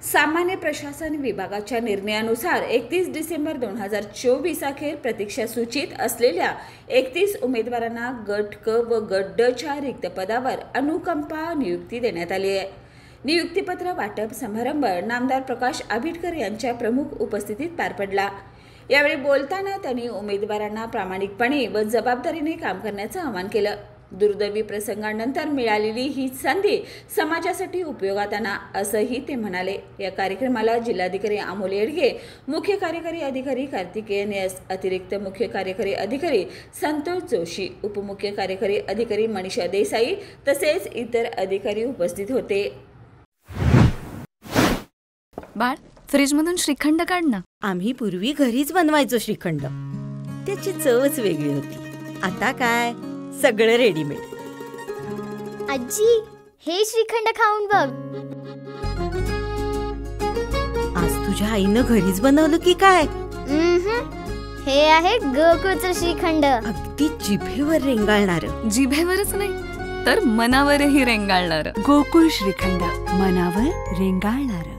सामान्य प्रशासन विभागाच्या निर्णयानुसार 31 डिसेंबर 2024 अखेर प्रतीक्षा सूचीत असलेल्या 31 उमेदवारांना गट क व गट ड च्या रिक्त पदावर अनुकंपा नियुक्ती देण्यात आली आहे। नियुक्तीपत्र वाटप समारंभ नामदार प्रकाश आबिटकर यांच्या प्रमुख उपस्थितीत पार पडला। यावेळी बोलताना त्यांनी उमेदवारांना प्रामाणिकपणे व जबाबदारीने काम करण्याचं आवाहन केलं। दुर्दैवी प्रसंगानंतर मिळालेली ही संधी समाजासाठी उपयोगात आणा असंही ते म्हणाले। या कार्यक्रमाला जिल्हाधिकारी अमोल येडगे, मुख्य कार्यकारी अधिकारी कार्तिकेयन एस, अतिरिक्त मुख्य कार्यकारी अधिकारी संतोष जोशी, उपमुख्य कार्यकारी अधिकारी मनीषा देसाई तसेच इतर अधिकारी उपस्थित होते। बाळ, फ्रीजमधून श्रीखंड काढ ना। आम्ही पूर्वी घरीच बनवायचो श्रीखंड, त्याची चवच वेगळी होती। आता काय सगळं रेडीमेड। आजी, हे श्रीखंड खाऊन बघ। आज तुझ्या आईनं घरीच बनवलं की काय? हे आहे गोकुळचं श्रीखंड। अगदी जिभेवर रेंगाळणार। जिभेवरच नाही तर मनावरही रेंगाळणार। गोकुळ श्रीखंड, मनावर रेंगाळणार।